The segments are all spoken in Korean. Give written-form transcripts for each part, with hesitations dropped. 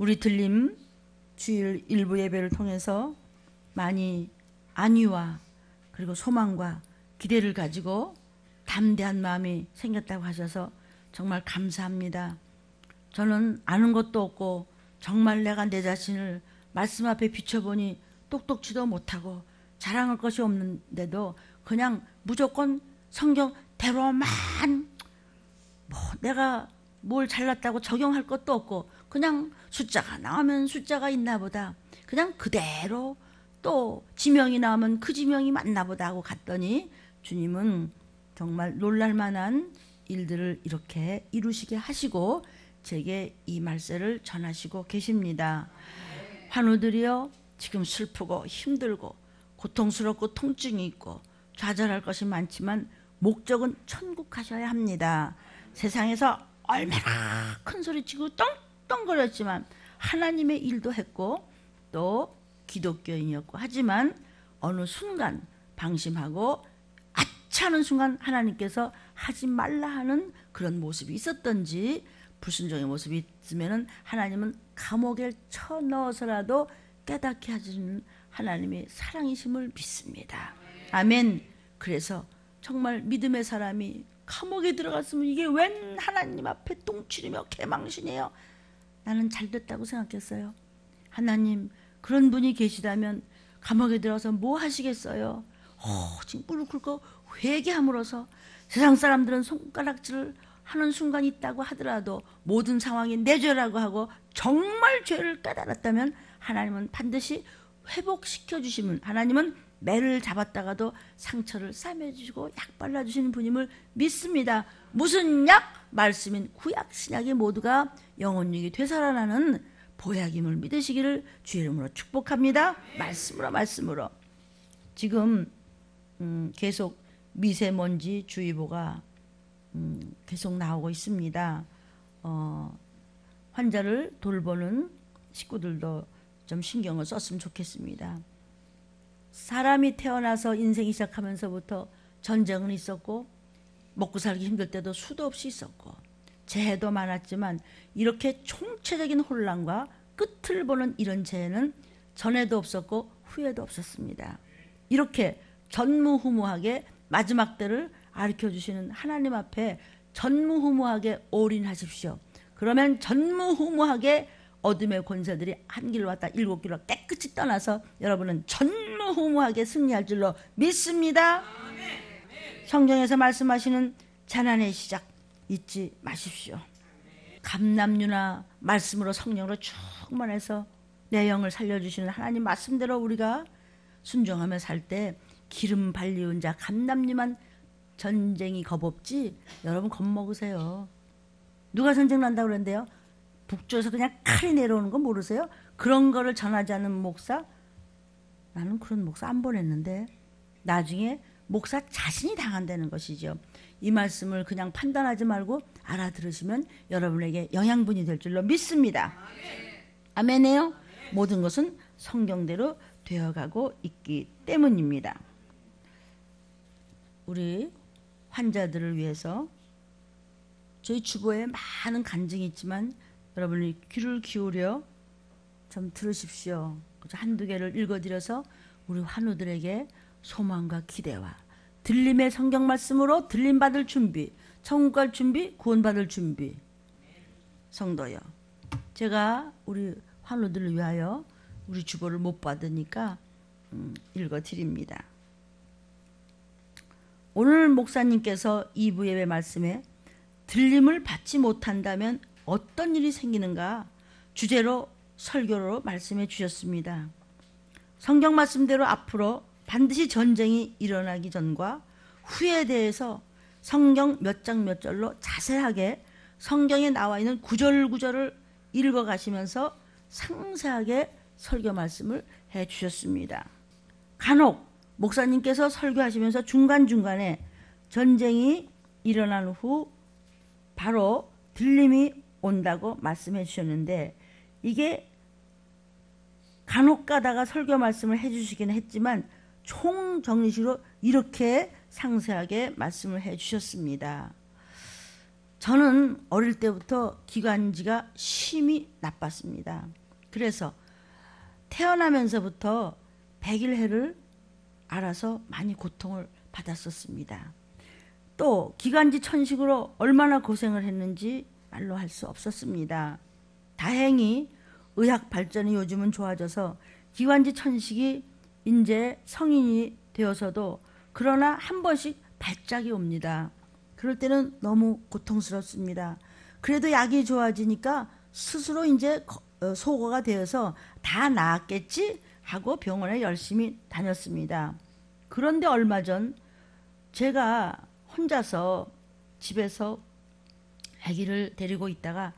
우리 들림 주일 일부 예배를 통해서 많이 안위와 그리고 소망과 기대를 가지고 담대한 마음이 생겼다고 하셔서 정말 감사합니다. 저는 아는 것도 없고 정말 내가 내 자신을 말씀 앞에 비춰보니 똑똑지도 못하고 자랑할 것이 없는데도 그냥 무조건 성경대로만 내가 뭘 잘났다고 적용할 것도 없고 그냥 숫자가 나오면 숫자가 있나 보다, 그냥 그대로 또 지명이 나오면 그 지명이 맞나 보다 하고 갔더니 주님은 정말 놀랄만한 일들을 이렇게 이루시게 하시고 제게 이 말씀을 전하시고 계십니다. 환우들이여, 지금 슬프고 힘들고 고통스럽고 통증이 있고 좌절할 것이 많지만 목적은 천국 가셔야 합니다. 세상에서 얼마나 큰 소리치고 떵떵거렸지만 하나님의 일도 했고 또 기독교인이었고 하지만 어느 순간 방심하고 아차하는 순간 하나님께서 하지 말라 하는 그런 모습이 있었던지 불순종의 모습이 있으면 하나님은 감옥에 쳐넣어서라도 깨닫게 하시는 하나님의 사랑이심을 믿습니다. 아멘. 그래서 정말 믿음의 사람이 감옥에 들어갔으면 이게 웬 하나님 앞에 똥치르며 개망신이에요. 나는 잘됐다고 생각했어요. 하나님, 그런 분이 계시다면 감옥에 들어가서 뭐 하시겠어요? 지금 무릎 꿇고 회개함으로써 세상 사람들은 손가락질을 하는 순간이 있다고 하더라도 모든 상황이 내 죄라고 하고 정말 죄를 깨달았다면 하나님은 반드시 회복시켜 주시면, 하나님은 매를 잡았다가도 상처를 싸매주시고 약 발라주시는 분임을 믿습니다. 무슨 약? 말씀인 구약 신약이 모두가 영혼육이 되살아나는 보약임을 믿으시기를 주의 이름으로 축복합니다. 말씀으로 지금 계속 미세먼지 주의보가 계속 나오고 있습니다. 환자를 돌보는 식구들도 좀 신경을 썼으면 좋겠습니다. 사람이 태어나서 인생이 시작하면서부터 전쟁은 있었고 먹고 살기 힘들 때도 수도 없이 있었고 재해도 많았지만 이렇게 총체적인 혼란과 끝을 보는 이런 재해는 전에도 없었고 후에도 없었습니다. 이렇게 전무후무하게 마지막 때를 가르쳐주시는 하나님 앞에 전무후무하게 올인하십시오. 그러면 전무후무하게 어둠의 권세들이 한 길로 왔다 일곱 길로 깨끗이 떠나서 여러분은 전무후무하게 승리할 줄로 믿습니다. 성경에서 말씀하시는 자난의 시작 잊지 마십시오. 감남유나 말씀으로 성령으로 충만해서 내 영을 살려주시는 하나님 말씀대로 우리가 순종하며 살 때 기름 발리운 자 감남유만 전쟁이 겁없지. 여러분 겁먹으세요. 누가 전쟁 난다고 그러는데요? 북쪽에서 그냥 칼이 내려오는 거 모르세요? 그런 거를 전하지 않는 목사? 나는 그런 목사 안 보냈는데 나중에 목사 자신이 당한다는 것이죠. 이 말씀을 그냥 판단하지 말고 알아들으시면 여러분에게 영양분이 될 줄로 믿습니다. 아멘이에요? 모든 것은 성경대로 되어가고 있기 때문입니다. 우리 환자들을 위해서 저희 주보에 많은 간증이 있지만 여러분이 귀를 기울여 좀 들으십시오. 한두 개를 읽어드려서 우리 환우들에게 소망과 기대와 들림의 성경 말씀으로 들림받을 준비, 천국 갈 준비, 구원받을 준비. 성도여, 제가 우리 환우들을 위하여 우리 주보를 못 받으니까 읽어드립니다. 오늘 목사님께서 2부 예배 말씀에 들림을 받지 못한다면 어떤 일이 생기는가 주제로 설교로 말씀해 주셨습니다. 성경 말씀대로 앞으로 반드시 전쟁이 일어나기 전과 후에 대해서 성경 몇 장 몇 절로 자세하게 성경에 나와 있는 구절구절을 읽어가시면서 상세하게 설교 말씀을 해 주셨습니다. 간혹 목사님께서 설교하시면서 중간중간에 전쟁이 일어난 후 바로 들림이 온다고 말씀해 주셨는데 이게 간혹 가다가 설교 말씀을 해 주시긴 했지만 총정리식으로 이렇게 상세하게 말씀을 해 주셨습니다. 저는 어릴 때부터 기관지가 심히 나빴습니다. 그래서 태어나면서부터 백일해를 알아서 많이 고통을 받았었습니다. 또 기관지 천식으로 얼마나 고생을 했는지 말로 할 수 없었습니다. 다행히 의학 발전이 요즘은 좋아져서 기관지 천식이 이제 성인이 되어서도 그러나 한 번씩 발작이 옵니다. 그럴 때는 너무 고통스럽습니다. 그래도 약이 좋아지니까 스스로 이제 소거가 되어서 다 나았겠지 하고 병원에 열심히 다녔습니다. 그런데 얼마 전 제가 혼자서 집에서 아기를 데리고 있다가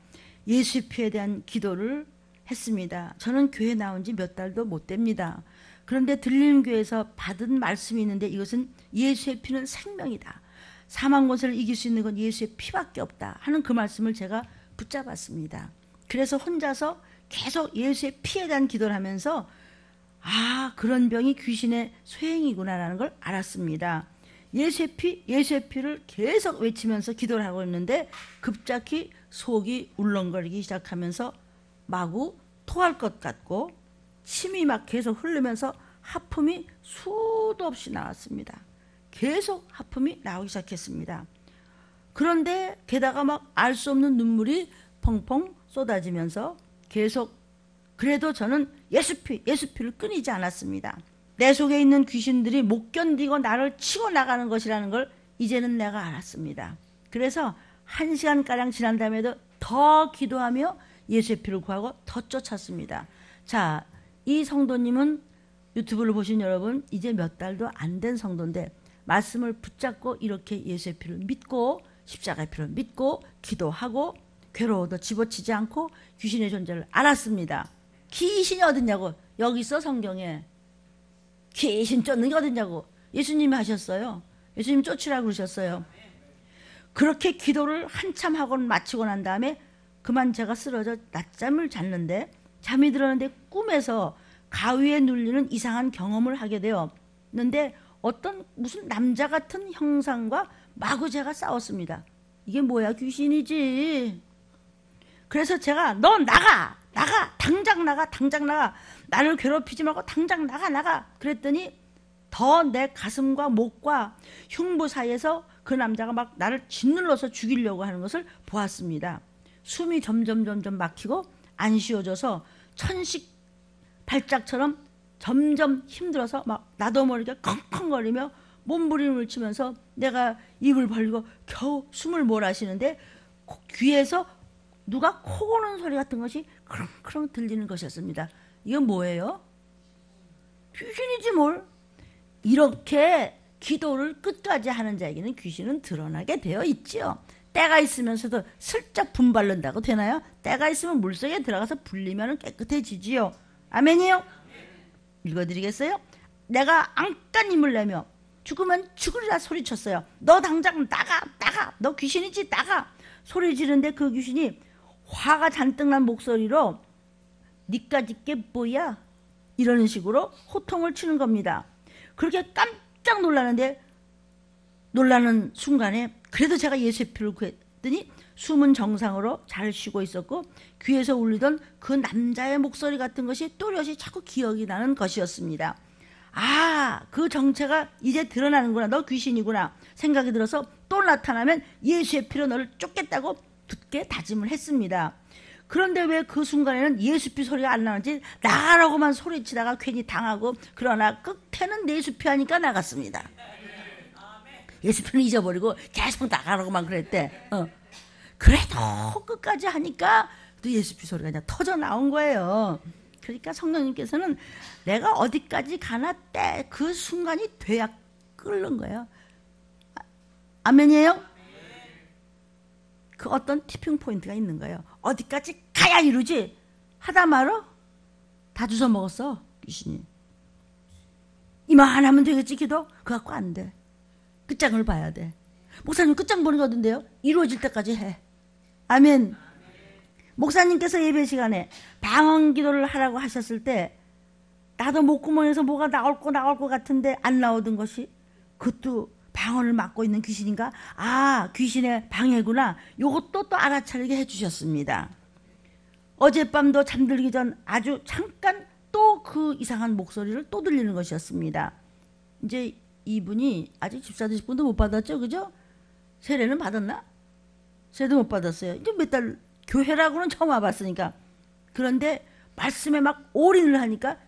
예수의 피에 대한 기도를 했습니다. 저는 교회 나온 지 몇 달도 못 됩니다. 그런데 들리는 교회에서 받은 말씀이 있는데 이것은 예수의 피는 생명이다. 사망 권세를 이길 수 있는 건 예수의 피밖에 없다 하는 그 말씀을 제가 붙잡았습니다. 그래서 혼자서 계속 예수의 피에 대한 기도를 하면서 아, 그런 병이 귀신의 소행이구나라는 걸 알았습니다. 예수의 피, 예수의 피를 계속 외치면서 기도를 하고 있는데 급작히 속이 울렁거리기 시작하면서 마구 토할 것 같고 침이 막 계속 흐르면서 하품이 수도 없이 나왔습니다. 계속 하품이 나오기 시작했습니다. 그런데 게다가 막 알 수 없는 눈물이 펑펑 쏟아지면서 계속 그래도 저는 예수피를 끊이지 않았습니다. 내 속에 있는 귀신들이 못 견디고 나를 치고 나가는 것이라는 걸 이제는 내가 알았습니다. 그래서 1시간가량 지난 다음에도 더 기도하며 예수의 피를 구하고 더 쫓았습니다. 자, 이 성도님은 유튜브를 보신 여러분 이제 몇 달도 안 된 성도인데 말씀을 붙잡고 이렇게 예수의 피를 믿고 십자가의 피를 믿고 기도하고 괴로워도 집어치지 않고 귀신의 존재를 알았습니다. 귀신이 어딨냐고. 여기 있어 성경에. 귀신 쫓는 게 어딨냐고. 예수님이 하셨어요. 예수님 쫓으라고 그러셨어요. 그렇게 기도를 한참 하고 마치고 난 다음에 그만 제가 쓰러져 낮잠을 잤는데 잠이 들었는데 꿈에서 가위에 눌리는 이상한 경험을 하게 되었는데 어떤 무슨 남자 같은 형상과 마구 제가 싸웠습니다. 이게 뭐야? 귀신이지. 그래서 제가 너 나가 당장 나가 나를 괴롭히지 말고 당장 나가 그랬더니 더 내 가슴과 목과 흉부 사이에서 그 남자가 막 나를 짓눌러서 죽이려고 하는 것을 보았습니다. 숨이 점점 막히고 안 쉬어져서 천식 발작처럼 점점 힘들어서 막 나도 모르게 컹컹거리며 몸부림을 치면서 내가 입을 벌리고 겨우 숨을 몰아쉬는데 귀에서 누가 코 고는 소리 같은 것이 크렁크렁 들리는 것이었습니다. 이건 뭐예요? 귀신이지 뭘. 이렇게 기도를 끝까지 하는 자에게는 귀신은 드러나게 되어 있지요. 때가 있으면서도 슬쩍 분발른다고 되나요? 때가 있으면 물속에 들어가서 불리면 깨끗해지지요. 아멘이요? 읽어드리겠어요? 내가 안간 힘을 내며 죽으면 죽으리라 소리쳤어요. 너 당장 나가 너 귀신이지 나가 소리 지르는데 그 귀신이 화가 잔뜩 난 목소리로 니까짓 게 뭐야? 이러는 식으로 호통을 치는 겁니다. 그렇게 깜짝 놀라는 순간에 그래도 제가 예수의 피를 구했더니 숨은 정상으로 잘 쉬고 있었고 귀에서 울리던 그 남자의 목소리 같은 것이 또렷이 자꾸 기억이 나는 것이었습니다. 아, 그 정체가 이제 드러나는구나. 너 귀신이구나 생각이 들어서 또 나타나면 예수의 피로 너를 쫓겠다고 굳게 다짐을 했습니다. 그런데 왜 그 순간에는 예수피 소리가 안 나는지 나가라고만 소리치다가 괜히 당하고 그러나 끝에는 예수피 하니까 나갔습니다. 예수피는 잊어버리고 계속 나가라고만 그랬대. 그래도 끝까지 하니까 또 예수피 소리가 그냥 터져 나온 거예요. 그러니까 성령님께서는 내가 어디까지 가나 때 그 순간이 돼야 끓는 거예요. 아멘이에요? 그 어떤 티핑 포인트가 있는 거예요. 어디까지 가야 이루지 하다 말어 다 주워 먹었어 귀신이. 이만하면 되겠지 기도? 그거 갖고 안 돼. 끝장을 봐야 돼. 목사님 끝장 보는 게 어딘데요? 이루어질 때까지 해. 아멘. 목사님께서 예배 시간에 방언 기도를 하라고 하셨을 때 나도 목구멍에서 뭐가 나올 것 같은데 안 나오던 것이 그것도 방언을 맡고 있는 귀신인가? 아, 귀신의 방해구나. 요것도 또 알아차리게 해주셨습니다. 어젯밤도 잠들기 전 아주 잠깐 또 그 이상한 목소리를 또 들리는 것이었습니다. 이제 이분이 아직 집사 되실 분도 못 받았죠, 그죠? 세례는 받았나? 세례도 못 받았어요. 이제 몇 달 교회라고는 처음 와봤으니까. 그런데 말씀에 막 올인을 하니까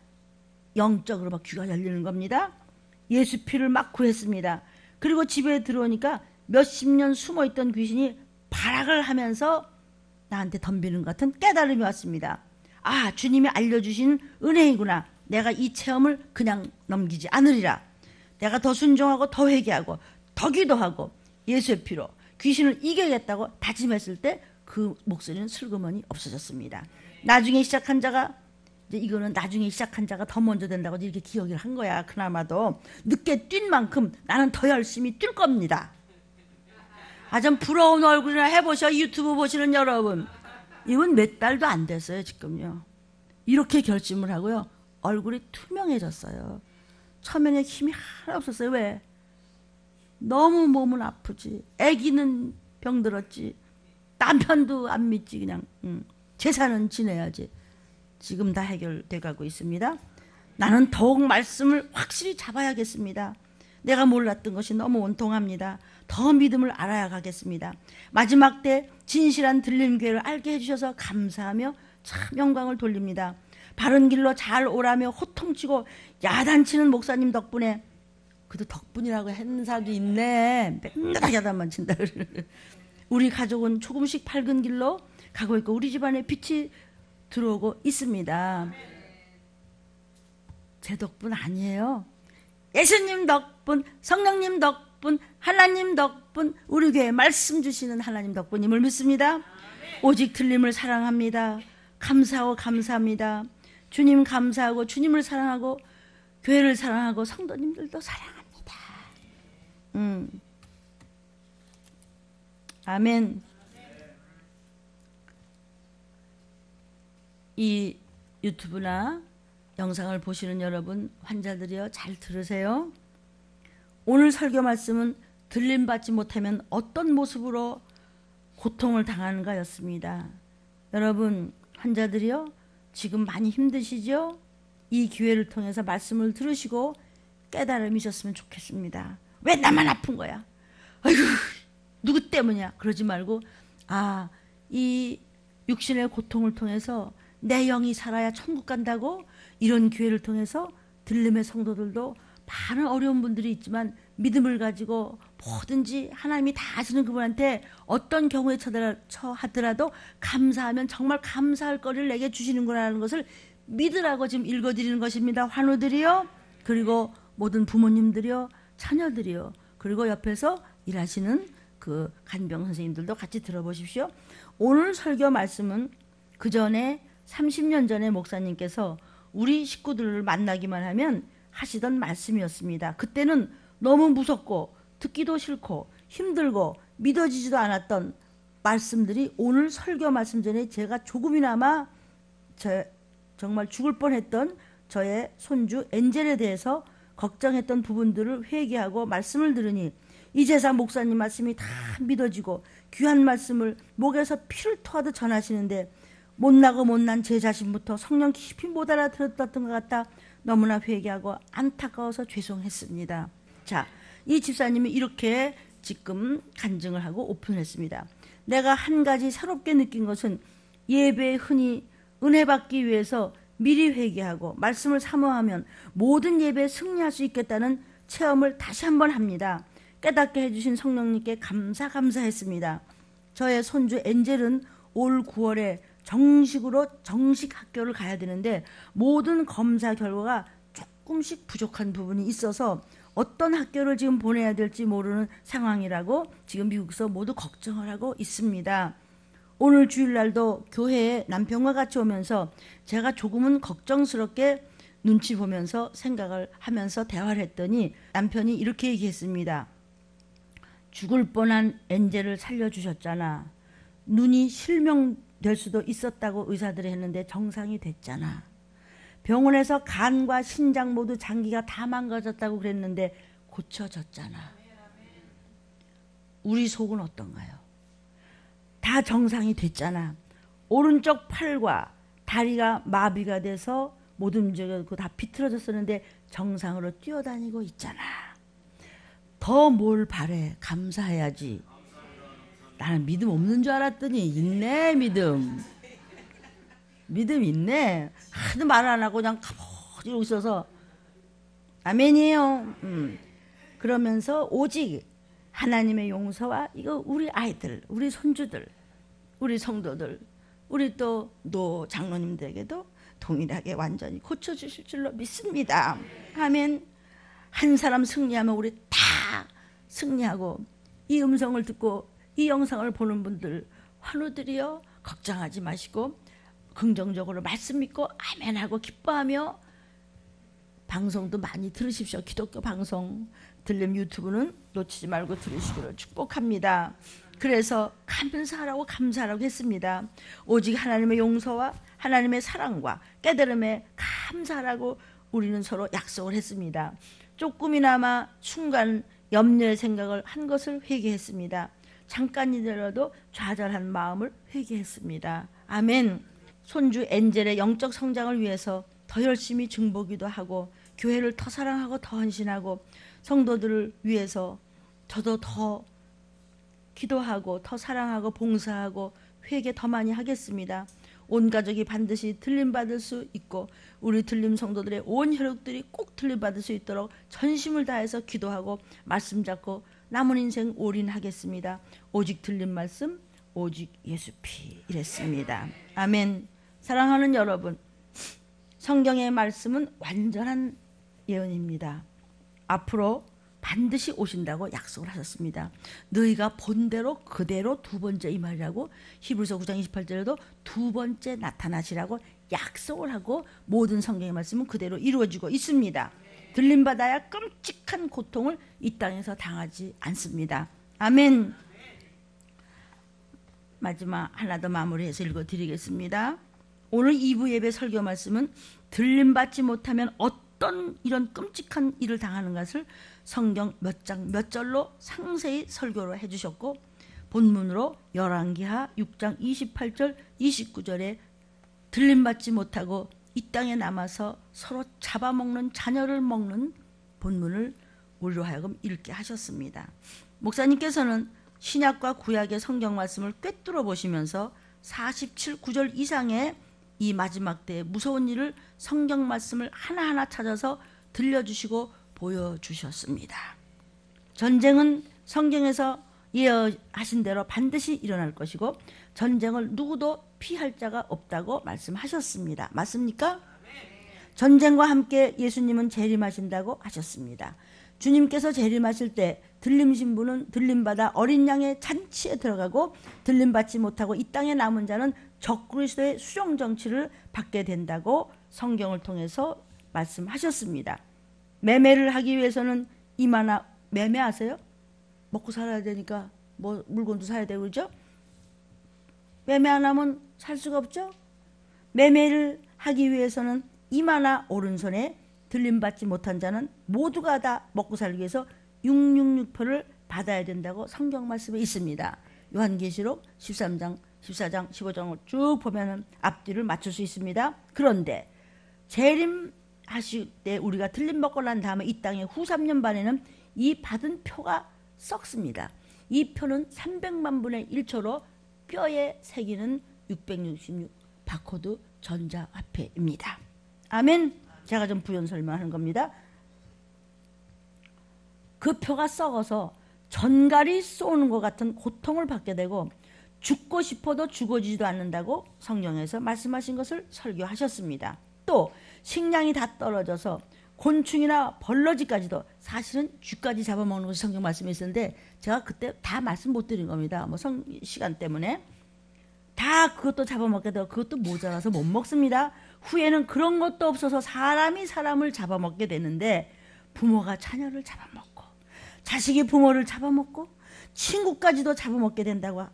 영적으로 막 귀가 열리는 겁니다. 예수 피를 막 구했습니다. 그리고 집에 들어오니까 몇십 년 숨어있던 귀신이 발악을 하면서 나한테 덤비는 것 같은 깨달음이 왔습니다. 아, 주님이 알려주신 은혜이구나. 내가 이 체험을 그냥 넘기지 않으리라. 내가 더 순종하고 더 회개하고 더 기도하고 예수의 피로 귀신을 이겨야겠다고 다짐했을 때 그 목소리는 슬그머니 없어졌습니다. 나중에 시작한 자가 이제 이거는 나중에 시작한 자가 더 먼저 된다고 이렇게 기억을 한 거야. 그나마도 늦게 뛴 만큼 나는 더 열심히 뛸 겁니다. 아, 좀 부러운 얼굴이나 해보셔. 유튜브 보시는 여러분. 이건 몇 달도 안 됐어요 지금요. 이렇게 결심을 하고요. 얼굴이 투명해졌어요. 처음에는 힘이 하나 없었어요. 왜? 너무 몸은 아프지. 아기는 병들었지. 남편도 안 믿지. 그냥 재산은 지내야지. 지금 다 해결돼 가고 있습니다. 나는 더욱 말씀을 확실히 잡아야겠습니다. 내가 몰랐던 것이 너무 온통합니다. 더 믿음을 알아야 가겠습니다. 마지막 때 진실한 들림교회를 알게 해주셔서 감사하며 참 영광을 돌립니다. 바른 길로 잘 오라며 호통치고 야단치는 목사님 덕분에, 그래도 덕분이라고 했는 사람도 있네. 맨날 야단만 친다. 우리 가족은 조금씩 밝은 길로 가고 있고 우리 집안에 빛이 들어오고 있습니다. 제 덕분 아니에요. 예수님 덕분, 성령님 덕분, 하나님 덕분, 우리 교회에 말씀 주시는 하나님 덕분임을 믿습니다. 오직 들림을 사랑합니다. 감사하고 감사합니다. 주님 감사하고 주님을 사랑하고 교회를 사랑하고 성도님들도 사랑합니다. 아멘. 이 유튜브나 영상을 보시는 여러분, 환자들이여 잘 들으세요. 오늘 설교 말씀은 들림받지 못하면 어떤 모습으로 고통을 당하는가였습니다. 여러분 환자들이여 지금 많이 힘드시죠? 이 기회를 통해서 말씀을 들으시고 깨달음이셨으면 좋겠습니다. 왜 나만 아픈 거야? 아이고 누구 때문이야? 그러지 말고 아, 이 육신의 고통을 통해서 내 영이 살아야 천국 간다고, 이런 기회를 통해서 들림의 성도들도 많은 어려운 분들이 있지만 믿음을 가지고 뭐든지 하나님이 다 아시는 그분한테 어떤 경우에 처하더라도 감사하면 정말 감사할 거리를 내게 주시는구나라는 것을 믿으라고 지금 읽어드리는 것입니다. 환우들이요, 그리고 모든 부모님들이요, 자녀들이요, 그리고 옆에서 일하시는 그 간병 선생님들도 같이 들어보십시오. 오늘 설교 말씀은 그 전에 30년 전에 목사님께서 우리 식구들을 만나기만 하면 하시던 말씀이었습니다. 그때는 너무 무섭고 듣기도 싫고 힘들고 믿어지지도 않았던 말씀들이 오늘 설교 말씀 전에 제가 조금이나마 정말 죽을 뻔했던 저의 손주 엔젤에 대해서 걱정했던 부분들을 회개하고 말씀을 들으니 이제서 목사님 말씀이 다 믿어지고 귀한 말씀을 목에서 피를 토하듯 전하시는데 못나고 못난 제 자신부터 성령 깊이 못 알아들었던 것 같다. 너무나 회개하고 안타까워서 죄송했습니다. 자, 이 집사님이 이렇게 지금 간증을 하고 오픈했습니다. 내가 한 가지 새롭게 느낀 것은 예배에 흔히 은혜 받기 위해서 미리 회개하고 말씀을 사모하면 모든 예배에 승리할 수 있겠다는 체험을 다시 한번 합니다. 깨닫게 해주신 성령님께 감사했습니다. 저의 손주 엔젤은 올 9월에 정식 학교를 가야 되는데 모든 검사 결과가 조금씩 부족한 부분이 있어서 어떤 학교를 지금 보내야 될지 모르는 상황이라고 지금 미국에서 모두 걱정을 하고 있습니다. 오늘 주일날도 교회에 남편과 같이 오면서 제가 조금은 걱정스럽게 눈치 보면서 생각을 하면서 대화를 했더니 남편이 이렇게 얘기했습니다. 죽을 뻔한 엔젤을 살려주셨잖아. 눈이 실명될 수도 있었다고 의사들이 했는데 정상이 됐잖아. 병원에서 간과 신장 모두 장기가 다 망가졌다고 그랬는데 고쳐졌잖아. 우리 속은 어떤가요? 다 정상이 됐잖아. 오른쪽 팔과 다리가 마비가 돼서 못 움직이고 다 비틀어졌었는데 정상으로 뛰어다니고 있잖아. 더 뭘 바래? 감사해야지. 나는 믿음 없는 줄 알았더니 있네. 믿음 있네. 하도 말 안 하고 그냥 가만히 이러고 있어서 아멘이에요. 그러면서 오직 하나님의 용서와 이거 우리 아이들, 우리 손주들, 우리 성도들, 우리 또 노 장로님들에게도 동일하게 완전히 고쳐주실 줄로 믿습니다. 아멘. 한 사람 승리하면 우리 다 승리하고, 이 음성을 듣고 이 영상을 보는 분들 환우들이여 걱정하지 마시고 긍정적으로 말씀 믿고 아멘하고 기뻐하며 방송도 많이 들으십시오. 기독교 방송 들림 유튜브는 놓치지 말고 들으시기를 축복합니다. 그래서 감사하라고 했습니다. 오직 하나님의 용서와 하나님의 사랑과 깨달음에 감사하라고 우리는 서로 약속을 했습니다. 조금이나마 순간 염려의 생각을 한 것을 회개했습니다. 잠깐이더라도 좌절한 마음을 회개했습니다. 아멘. 손주 엔젤의 영적 성장을 위해서 더 열심히 중보기도 하고 교회를 더 사랑하고 더 헌신하고 성도들을 위해서 저도 더 기도하고 더 사랑하고 봉사하고 회개 더 많이 하겠습니다. 온 가족이 반드시 들림받을 수 있고 우리 들림 성도들의 온 혈육들이 꼭 들림받을 수 있도록 전심을 다해서 기도하고 말씀 잡고 남은 인생 올인하겠습니다. 오직 들림 말씀, 오직 예수 피 이랬습니다. 아멘. 사랑하는 여러분, 성경의 말씀은 완전한 예언입니다. 앞으로 반드시 오신다고 약속을 하셨습니다. 너희가 본대로 그대로 두 번째 임하리라고 히브리서 9장 28절에도 두 번째 나타나시라고 약속을 하고 모든 성경의 말씀은 그대로 이루어지고 있습니다. 들림받아야 끔찍한 고통을 이 땅에서 당하지 않습니다. 아멘. 마지막 하나 더 마무리해서 읽어드리겠습니다. 오늘 2부 예배 설교 말씀은 들림받지 못하면 어떤 이런 끔찍한 일을 당하는 것을 성경 몇 장 몇 절로 상세히 설교를 해주셨고, 본문으로 열왕기하 6장 28절 29절에 들림받지 못하고 이 땅에 남아서 서로 잡아먹는 자녀를 먹는 본문을 우리로 하여금 읽게 하셨습니다. 목사님께서는 신약과 구약의 성경 말씀을 꿰뚫어 보시면서 47구절 이상의 이 마지막 때의 무서운 일을 성경 말씀을 하나하나 찾아서 들려주시고 보여주셨습니다. 전쟁은 성경에서 예언하신 대로 반드시 일어날 것이고 전쟁을 누구도 피할 자가 없다고 말씀하셨습니다. 맞습니까? 전쟁과 함께 예수님은 재림하신다고 하셨습니다. 주님께서 재림하실 때 들림 신부는 들림받아 어린 양의 잔치에 들어가고 들림받지 못하고 이 땅에 남은 자는 적그리스도의 수종 정치를 받게 된다고 성경을 통해서 말씀하셨습니다. 매매를 하기 위해서는 이마나 매매하세요? 먹고 살아야 되니까 뭐 물건도 사야 되고 그러죠? 매매 안 하면 살 수가 없죠? 매매를 하기 위해서는 이마나 오른손에 들림받지 못한 자는 모두가 다 먹고 살기 위해서 666표를 받아야 된다고 성경 말씀에 있습니다. 요한계시록 13장, 14장, 15장을 쭉 보면 앞뒤를 맞출 수 있습니다. 그런데 재림하실 때 우리가 들림받고 난 다음에 이 땅의 후 3년 반에는 이 받은 표가 썩습니다. 이 표는 300만 분의 1초로 뼈에 새기는 666 바코드 전자화폐입니다. 아멘. 제가 좀 부연 설명하는 겁니다. 그 표가 썩어서 전갈이 쏘는 것 같은 고통을 받게 되고 죽고 싶어도 죽어지지도 않는다고 성경에서 말씀하신 것을 설교하셨습니다. 또 식량이 다 떨어져서 곤충이나 벌러지까지도, 사실은 쥐까지 잡아먹는 것이 성경 말씀에 있었는데 제가 그때 다 말씀 못 드린 겁니다. 뭐 시간 때문에 다 그것도 잡아먹게 되고 그것도 모자라서 못 먹습니다. 후에는 그런 것도 없어서 사람이 사람을 잡아먹게 되는데 부모가 자녀를 잡아먹고 자식이 부모를 잡아먹고 친구까지도 잡아먹게 된다고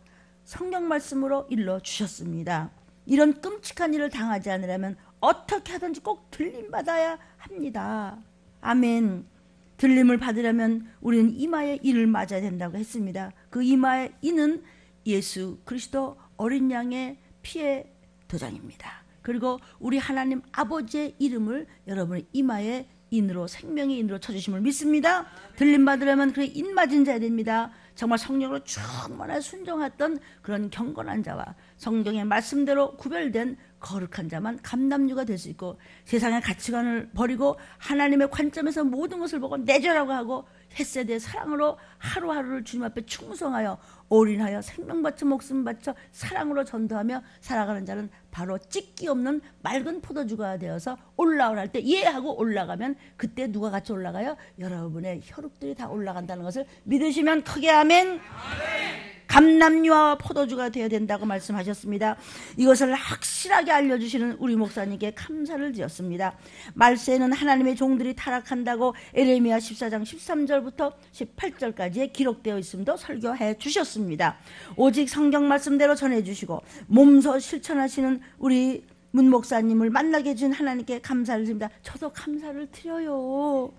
성경 말씀으로 일러주셨습니다. 이런 끔찍한 일을 당하지 않으려면 어떻게 하든지 꼭 들림받아야 합니다. 아멘. 들림을 받으려면 우리는 이마에 인을 맞아야 된다고 했습니다. 그 이마의 인은 예수 그리스도 어린 양의 피의 도장입니다. 그리고 우리 하나님 아버지의 이름을 여러분의 이마에 인으로, 생명의 인으로 쳐주심을 믿습니다. 들림 받으려면 그래 인 맞은 자야 됩니다. 정말 성령으로 충만하게 순종했던 그런 경건한 자와 성경의 말씀대로 구별된 거룩한 자만 감남유가 될 수 있고, 세상의 가치관을 버리고 하나님의 관점에서 모든 것을 보고 내주라고 하고 햇세대의 사랑으로 하루하루를 주님 앞에 충성하여 올인하여 생명 바쳐 목숨 바쳐 사랑으로 전도하며 살아가는 자는 바로 찢기 없는 맑은 포도주가 되어서 올라올 때 예하고 올라가면 그때 누가 같이 올라가요? 여러분의 혈육들이 다 올라간다는 것을 믿으시면 크게 아멘. 감람유와 포도주가 되어야 된다고 말씀하셨습니다. 이것을 확실하게 알려주시는 우리 목사님께 감사를 드렸습니다. 말세에는 하나님의 종들이 타락한다고 에레미야 14장 13절부터 18절까지에 기록되어 있음도 설교해 주셨습니다. 오직 성경 말씀대로 전해주시고 몸소 실천하시는 우리 문 목사님을 만나게 해준 하나님께 감사를 드립니다. 저도 감사를 드려요.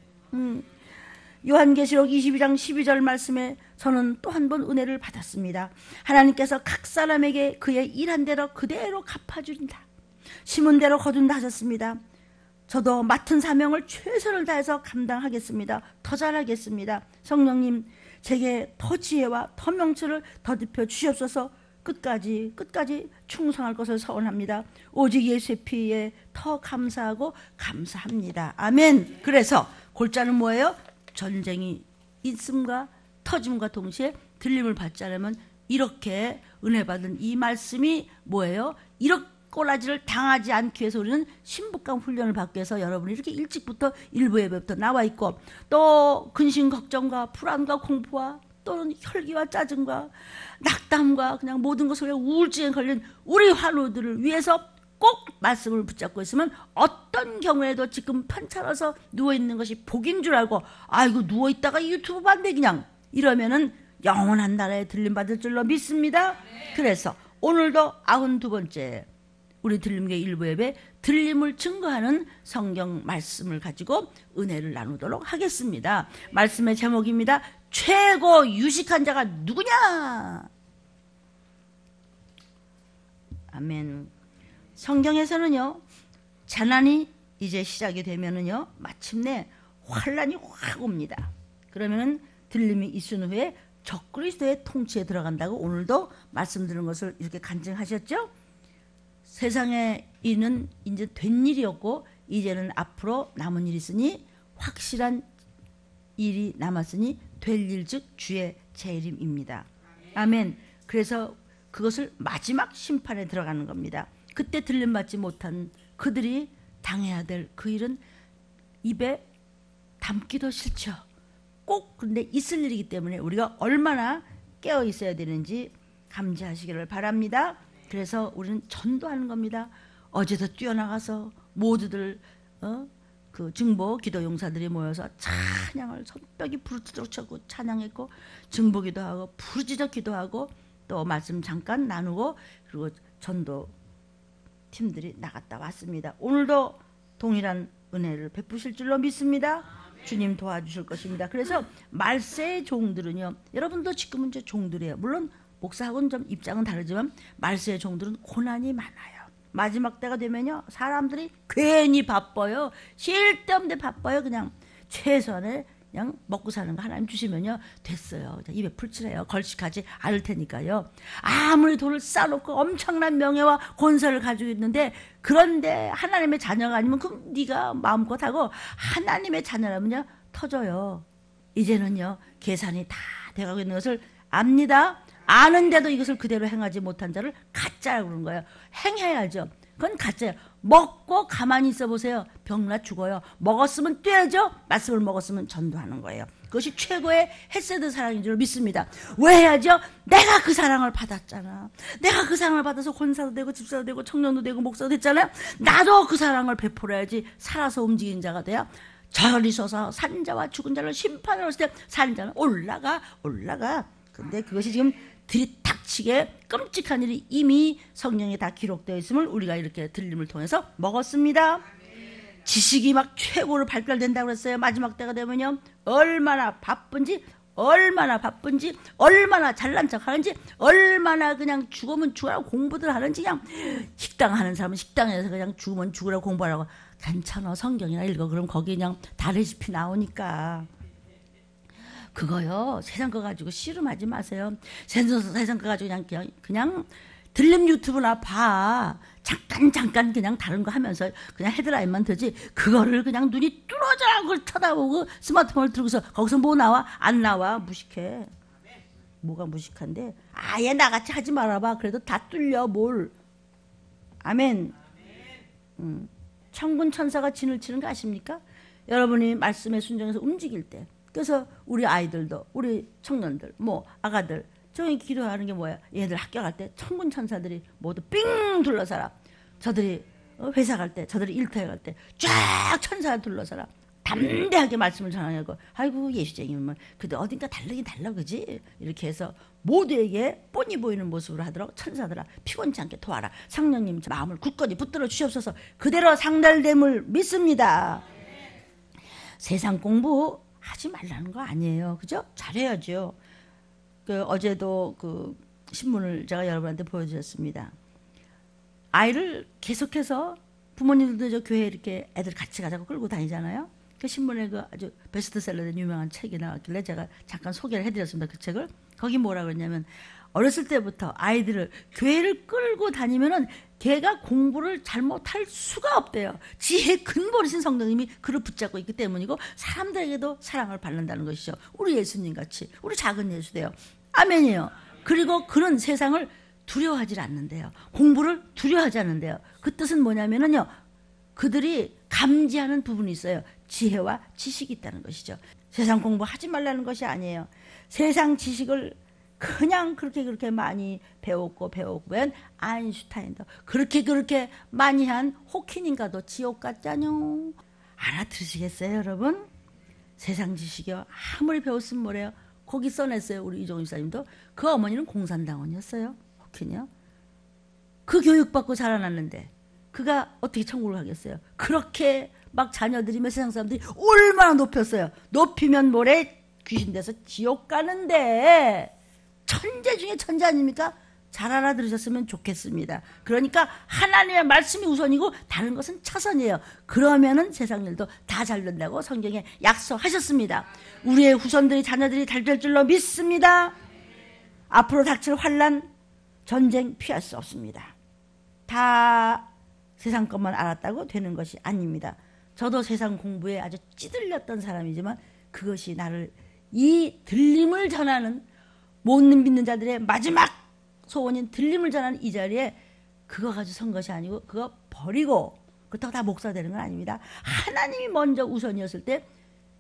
요한계시록 22장 12절 말씀에 저는 또 한 번 은혜를 받았습니다. 하나님께서 각 사람에게 그의 일한 대로 그대로 갚아준다, 심은 대로 거둔다 하셨습니다. 저도 맡은 사명을 최선을 다해서 감당하겠습니다. 더 잘하겠습니다. 성령님, 제게 더 지혜와 더 명철을 더듬혀 주시옵소서. 끝까지 충성할 것을 서원합니다. 오직 예수의 피에 더 감사하고 감사합니다. 아멘. 그래서 골자는 뭐예요? 전쟁이 있음과 터짐과 동시에 들림을 받지 않으면 이렇게 은혜 받은 이 말씀이 뭐예요? 이렇게 꼬라지를 당하지 않기 위해서 우리는 신부감 훈련을 받기 위해서 여러분이 이렇게 일찍부터 일부 예배부터 나와 있고, 또 근심 걱정과 불안과 공포와 또는 혈기와 짜증과 낙담과 그냥 모든 것을 우울증에 걸린 우리 환우들을 위해서 꼭 말씀을 붙잡고 있으면 어떤 경우에도 지금 편찮아서 누워있는 것이 복인 줄 알고 아이고 누워있다가 유튜브 봤네 그냥 이러면은 영원한 나라에 들림받을 줄로 믿습니다. 그래서 오늘도 92번째 우리 들림교회 일부 예배 들림을 증거하는 성경 말씀을 가지고 은혜를 나누도록 하겠습니다. 말씀의 제목입니다. 최고 유식한 자가 누구냐? 아멘. 성경에서는요, 재난이 이제 시작이 되면은요, 마침내 환란이 확 옵니다. 그러면은 들림이 있은 후에 적그리스도의 통치에 들어간다고 오늘도 말씀드린 것을 이렇게 간증하셨죠? 세상에 이는 이제 된 일이었고 이제는 앞으로 남은 일이 있으니 확실한 일이 남았으니 될 일 즉 주의 재림입니다. 아멘. 그래서 그것을 마지막 심판에 들어가는 겁니다. 그때 들림받지 못한 그들이 당해야 될 그 일은 입에 담기도 싫죠. 꼭 그런데 있을 일이기 때문에 우리가 얼마나 깨어 있어야 되는지 감지하시기를 바랍니다. 그래서 우리는 전도하는 겁니다. 어제도 뛰어나가서 모두들 그 증보 기도 용사들이 모여서 찬양을 손뼉이 부르짖도록 쳤고 찬양했고, 증보기도 하고 부르짖어 기도하고 또 말씀 잠깐 나누고 그리고 전도 팀들이 나갔다 왔습니다. 오늘도 동일한 은혜를 베푸실 줄로 믿습니다. 주님 도와주실 것입니다. 그래서 말세의 종들은요, 여러분도 지금은 이제 종들이에요. 물론 목사하고는 좀 입장은 다르지만 말세의 종들은 고난이 많아요. 마지막 때가 되면요, 사람들이 괜히 바빠요. 쓸데없는데 바빠요. 그냥 최선의 그냥 먹고 사는 거 하나님 주시면요 됐어요. 입에 풀칠해요. 걸식하지 않을 테니까요. 아무리 돈을 쌓아놓고 엄청난 명예와 권세를 가지고 있는데, 그런데 하나님의 자녀가 아니면 그럼 네가 마음껏 하고, 하나님의 자녀라면요 터져요. 이제는요 계산이 다 돼가고 있는 것을 압니다. 아는데도 이것을 그대로 행하지 못한 자를 가짜라고 그러는 거예요. 행해야죠. 그건 가짜예요. 먹고 가만히 있어 보세요. 병나 죽어요. 먹었으면 뛰어야죠. 말씀을 먹었으면 전도하는 거예요. 그것이 최고의 햇세드 사랑인 줄 믿습니다. 왜 해야죠? 내가 그 사랑을 받았잖아. 내가 그 사랑을 받아서 권사도 되고 집사도 되고 청년도 되고 목사도 됐잖아요. 나도 그 사랑을 베풀어야지. 살아서 움직이는 자가 돼야 저리 서서 산 자와 죽은 자를 심판을 했을 때 산 자는 올라가. 근데 그것이 지금 들이닥치게 끔찍한 일이 이미 성경에 다 기록되어 있음을 우리가 이렇게 들림을 통해서 먹었습니다. 지식이 막 최고로 발달된다고 그랬어요. 마지막 때가 되면요. 얼마나 바쁜지 얼마나 잘난 척 하는지, 얼마나 그냥 죽으면 죽으라고 공부들 하는지, 그냥 식당 하는 사람은 식당에서 그냥 죽으면 죽으라고 공부하라고. 괜찮아, 성경이나 읽어. 그럼 거기 그냥 다 레시피 나오니까. 그거요, 세상 거 가지고 씨름하지 마세요. 세상 거 가지고 그냥 들림 유튜브나 봐. 잠깐 그냥 다른 거 하면서 그냥 헤드라인만 되지. 그거를 그냥 눈이 뚫어져라 그걸 쳐다보고 스마트폰을 들고서 거기서 뭐 나와? 안 나와. 무식해. 뭐가 무식한데? 아예 나같이 하지 말아봐. 그래도 다 뚫려 뭘. 아멘. 천군 천사가 진을 치는 거 아십니까? 여러분이 말씀에 순종해서 움직일 때. 그래서 우리 아이들도, 우리 청년들, 뭐 아가들, 저희 기도하는 게 뭐야? 얘들 학교 갈 때 천군 천사들이 모두 삥 둘러서라. 저들이 회사 갈 때, 저들이 일터에 갈 때 쫙 천사 둘러서라. 담대하게 말씀을 전하냐고. 아이고 예수쟁이면 그래도 어딘가 다르긴 달라 그지? 이렇게 해서 모두에게 뻔히 보이는 모습으로 하도록 천사들아 피곤치 않게 도와라. 성령님 마음을 굳건히 붙들어 주시옵소서. 그대로 상달됨을 믿습니다. 세상 공부 하지 말라는 거 아니에요. 그죠? 잘해야죠. 어제도 신문을 제가 여러분한테 보여드렸습니다. 아이를 계속해서 부모님들도 저 교회 이렇게 애들 같이 가자고 끌고 다니잖아요. 그 신문에 아주 베스트셀러된 유명한 책이 나왔길래 제가 잠깐 소개를 해드렸습니다. 그 책을. 거기 뭐라 그랬냐면, 어렸을 때부터 아이들을 교회를 끌고 다니면은 걔가 공부를 잘못할 수가 없대요. 지혜의 근본이신 성령님이 그를 붙잡고 있기 때문이고, 사람들에게도 사랑을 받는다는 것이죠. 우리 예수님 같이, 우리 작은 예수대요. 아멘이에요. 그리고 그런 세상을 두려워하지 않는데요. 공부를 두려워하지 않는데요. 그 뜻은 뭐냐면은요, 그들이 감지하는 부분이 있어요. 지혜와 지식이 있다는 것이죠. 세상 공부하지 말라는 것이 아니에요. 세상 지식을 그냥 그렇게 많이 배웠고 웬 아인슈타인도 그렇게 많이 한 호키닌가도 지옥 갔잖요. 알아들으시겠어요, 여러분? 세상 지식이요. 아무리 배웠으면 뭐래요? 거기 써냈어요. 우리 이종훈 집사님도. 그 어머니는 공산당원이었어요. 호키니요. 그 교육받고 자라났는데 그가 어떻게 천국을 가겠어요? 그렇게 막 자녀들이 세상 사람들이 얼마나 높였어요. 높이면 뭐래? 귀신 돼서 지옥 가는데 천재 중에 천재 아닙니까? 잘 알아들으셨으면 좋겠습니다. 그러니까 하나님의 말씀이 우선이고 다른 것은 차선이에요. 그러면은 세상 일도 다 잘 된다고 성경에 약속하셨습니다. 우리의 후손들이 자녀들이 잘 될 줄로 믿습니다. 앞으로 닥칠 환난, 전쟁 피할 수 없습니다. 다 세상 것만 알았다고 되는 것이 아닙니다. 저도 세상 공부에 아주 찌들렸던 사람이지만 그것이 나를 이 들림을 전하는, 못 믿는 자들의 마지막 소원인 들림을 전하는 이 자리에 그거 가지고 선 것이 아니고 그거 버리고, 그렇다고 다 목사 되는 건 아닙니다. 하나님이 먼저 우선이었을 때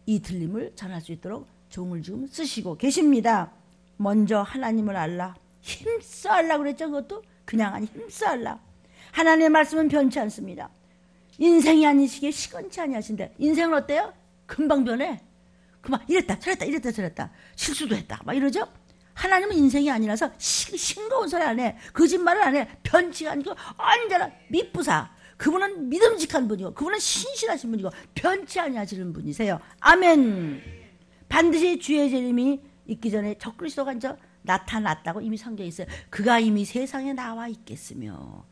이 들림을 전할 수 있도록 종을 지금 쓰시고 계십니다. 먼저 하나님을 알라. 힘써 알라 그랬죠. 그것도 그냥 아니 힘써 알라. 하나님의 말씀은 변치 않습니다. 인생이 아니시기에 시건치 아니하신데, 인생은 어때요? 금방 변해. 그만 이랬다 저랬다 실수도 했다 막 이러죠. 하나님은 인생이 아니라서 싱거운 소리 안 해. 거짓말을 안 해. 변치가 아니고 언제나 미쁘사. 그분은 믿음직한 분이고 그분은 신실하신 분이고 변치 아니하시는 분이세요. 아멘. 반드시 주의 재림이 있기 전에 적그리스도가 이제 나타났다고 이미 성경에 있어요. 그가 이미 세상에 나와 있겠으며.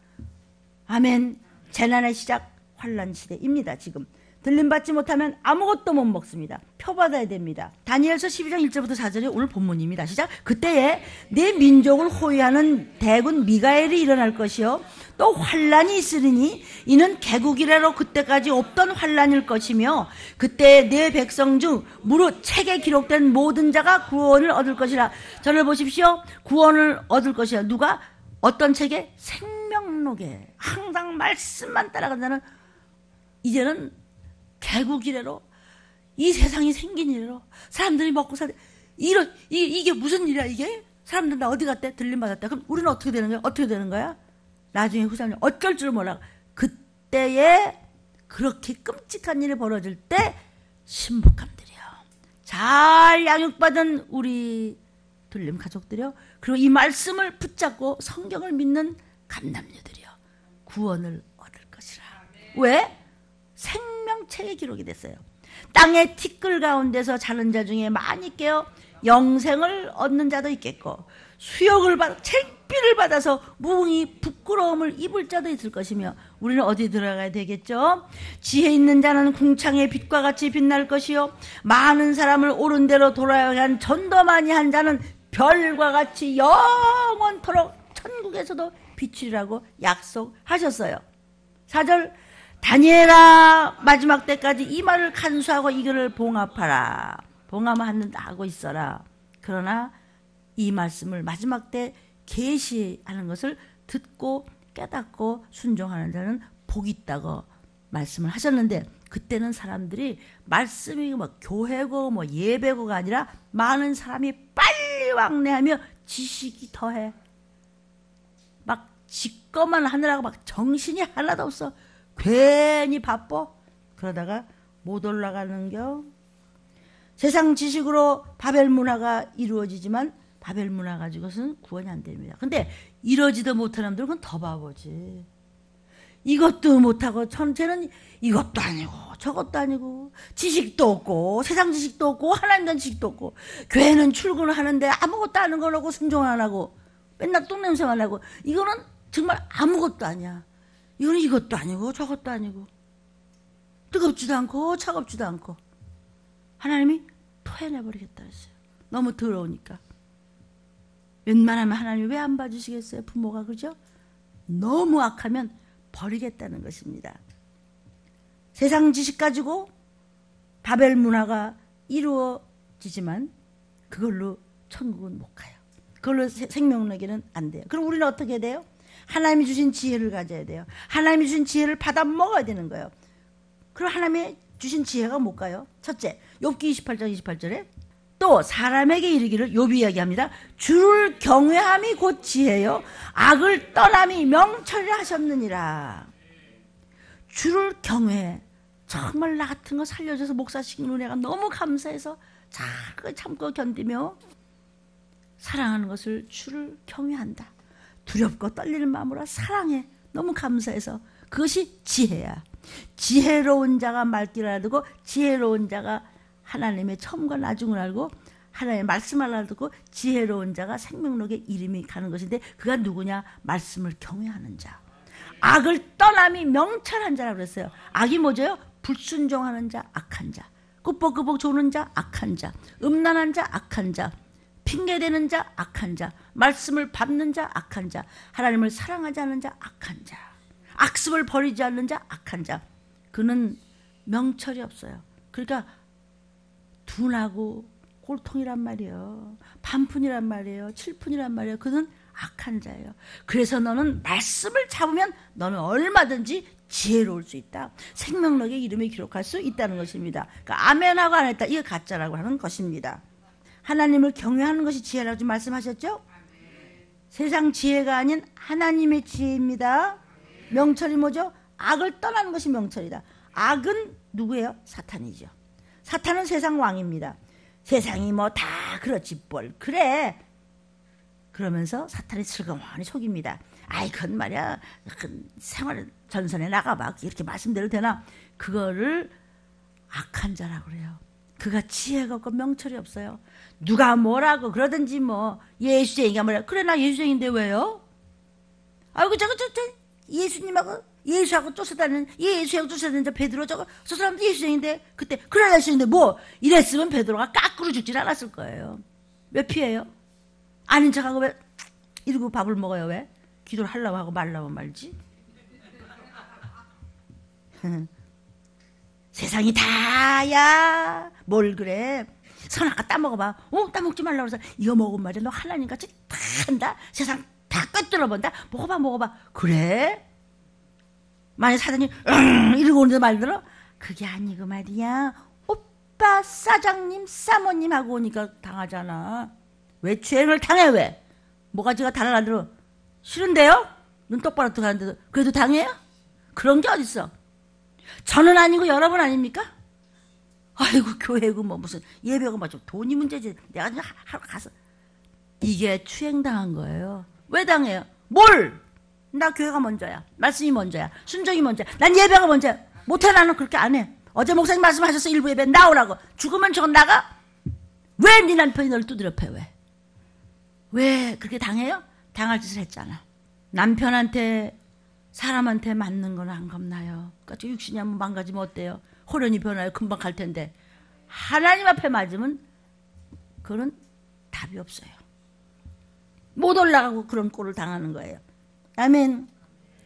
아멘. 재난의 시작, 환난 시대입니다. 지금 들림받지 못하면 아무것도 못 먹습니다. 표받아야 됩니다. 다니엘서 12장 1절부터 4절이 오늘 본문입니다. 시작. 그때에 내 민족을 호위하는 대군 미가엘이 일어날 것이요 또 환난이 있으리니 이는 개국이래로 그때까지 없던 환난일 것이며 그때 내 백성 중 무릇 책에 기록된 모든 자가 구원을 얻을 것이라. 저를 보십시오. 구원을 얻을 것이라. 누가? 어떤 책에? 생명록에 항상 말씀만 따라간다는, 이제는 개국 이래로 이 세상이 생긴 이래로 사람들이 먹고 살 이게 무슨 일이야 이게? 사람들 나 어디 갔대? 들림 받았대. 그럼 우리는 어떻게 되는 거야? 어떻게 되는 거야? 나중에 후사님 어쩔 줄 몰라. 그때에 그렇게 끔찍한 일이 벌어질 때 신복함들이요, 잘 양육받은 우리 들림 가족들이요, 그리고 이 말씀을 붙잡고 성경을 믿는 감남녀들이요 구원을 얻을 것이라. 왜? 생명 책에 기록이 됐어요. 땅의 티끌 가운데서 자는 자 중에 많이 깨어 영생을 얻는 자도 있겠고 수욕을 받아 책비를 받아서 무응히 부끄러움을 입을 자도 있을 것이며 우리는 어디 들어가야 되겠죠? 지혜 있는 자는 궁창의 빛과 같이 빛날 것이요 많은 사람을 옳은 대로 돌아야 한 전도 많이 한 자는 별과 같이 영원토록 천국에서도 비추리라고 약속하셨어요. 4절 다니엘아 마지막 때까지 이 말을 간수하고 이거를 봉합하라. 봉합하고 있어라. 그러나 이 말씀을 마지막 때 계시하는 것을 듣고 깨닫고 순종하는 자는 복이 있다고 말씀을 하셨는데 그때는 사람들이 말씀이 뭐 교회고 뭐 예배고가 아니라 많은 사람이 빨리 왕래하며 지식이 더해. 막 지꺼만 하느라고 막 정신이 하나도 없어. 괜히 바빠. 그러다가 못 올라가는겨. 세상 지식으로 바벨 문화가 이루어지지만 바벨 문화 가지고서는 구원이 안 됩니다. 근데 이러지도 못하는 사람들은 그건 더 바보지. 이것도 못하고 쟤는 이것도 아니고 저것도 아니고 지식도 없고 세상 지식도 없고 하나님 된 지식도 없고 교회는 출근을 하는데 아무것도 아는 건 없고 순종 안 하고 맨날 똥냄새만 나고 이거는 정말 아무것도 아니야. 이거는 이것도 아니고 저것도 아니고 뜨겁지도 않고 차갑지도 않고 하나님이 토해내버리겠다 했어요. 너무 더러우니까. 웬만하면 하나님이 왜 안 봐주시겠어요? 부모가 그죠? 너무 악하면 버리겠다는 것입니다. 세상 지식 가지고 바벨 문화가 이루어지지만 그걸로 천국은 못 가요. 그걸로 생명나기는 안 돼요. 그럼 우리는 어떻게 해야 돼요? 하나님이 주신 지혜를 가져야 돼요. 하나님이 주신 지혜를 받아 먹어야 되는 거예요. 그럼 하나님이 주신 지혜가 뭘까요? 첫째, 욥기 28장 28절에 또 사람에게 이르기를 욥이 이야기합니다. 주를 경외함이 곧 지혜요 악을 떠남이 명철이라 하셨느니라. 주를 경외해. 정말 나 같은 거 살려줘서 목사시킨 은혜가 너무 감사해서 잘 참고 견디며 사랑하는 것을 주를 경외한다. 두렵고 떨리는 마음으로 사랑해. 너무 감사해서 그것이 지혜야. 지혜로운 자가 말귀를 알고 지혜로운 자가 하나님의 처음과 나중을 알고 하나님의 말씀을 알고 지혜로운 자가 생명록에 이름이 가는 것인데 그가 누구냐? 말씀을 경외하는 자. 악을 떠남이 명철한 자라고 그랬어요. 악이 뭐죠? 불순종하는 자, 악한 자. 꾸벅꾸벅 조는 자, 악한 자. 음란한 자, 악한 자. 핑계대는 자, 악한 자. 말씀을 밟는 자, 악한 자. 하나님을 사랑하지 않는 자, 악한 자. 악습을 버리지 않는 자, 악한 자. 그는 명철이 없어요. 그러니까 둔하고 꼴통이란 말이에요. 반푼이란 말이에요. 칠푼이란 말이에요. 그는 악한 자예요. 그래서 너는 말씀을 잡으면 너는 얼마든지 지혜로울 수 있다. 생명록에 이름이 기록할 수 있다는 것입니다. 그러니까 아멘하고 안 했다. 이거 가짜라고 하는 것입니다. 하나님을 경외하는 것이 지혜라고 말씀하셨죠? 세상 지혜가 아닌 하나님의 지혜입니다. 명철이 뭐죠? 악을 떠나는 것이 명철이다. 악은 누구예요? 사탄이죠. 사탄은 세상 왕입니다. 세상이 뭐 다 그렇지 뭘 그래. 그러면서 사탄이 슬그머니 속입니다. 아이 그건 말이야 그 생활 전선에 나가봐 이렇게 말씀대로 되나. 그거를 악한 자라고 그래요. 그가 지혜가 없고 명철이 없어요. 누가 뭐라고 그러든지 뭐 예수쟁이가 뭐라 그래 나 예수쟁인데 왜요? 아이고 저거 예수님하고 예수하고 쫓아다니는 예수하고 쫓아다니는 저 베드로 저 사람도 예수쟁인데 그때 그래 예수인데 뭐 이랬으면 베드로가 까꾸로 죽질 않았을 거예요. 왜 피해요? 아닌 척하고 왜 이러고 밥을 먹어요? 왜? 기도를 하려고 하고 말라고 말지. 세상이 다야 뭘 그래. 선악과 따먹어봐. 따먹지 말라고 해서 이거 먹으면 말이야 너 하나님같이 다 한다. 세상 다 꿰뚫어본다. 먹어봐. 그래? 만약 사장님 이러고 오는데 말들어? 그게 아니고 말이야. 오빠 사장님 사모님하고 오니까 당하잖아. 왜 죄를 당해 왜? 뭐가지가 달라들어. 싫은데요? 눈 똑바로 뜨가는데도 그래도 당해요? 그런 게 어딨어. 저는 아니고 여러분 아닙니까? 아이고 교회고 뭐 무슨 예배고 뭐 좀 돈이 문제지. 내가 그냥 하러 가서 이게 추행당한 거예요. 왜 당해요? 뭘? 나 교회가 먼저야. 말씀이 먼저야. 순종이 먼저야. 난 예배가 먼저야. 못해 나는 그렇게 안 해. 어제 목사님 말씀하셨어. 일부 예배 나오라고. 죽으면 저건 나가? 왜 네 남편이 널 두드려 패? 왜 그렇게 당해요? 당할 짓을 했잖아. 남편한테 사람한테 맞는 건 안 겁나요? 그러니까 육신이 한번 망가지면 어때요? 호련히 변화요. 금방 갈 텐데. 하나님 앞에 맞으면 그건 답이 없어요. 못 올라가고 그런 꼴을 당하는 거예요. 아멘.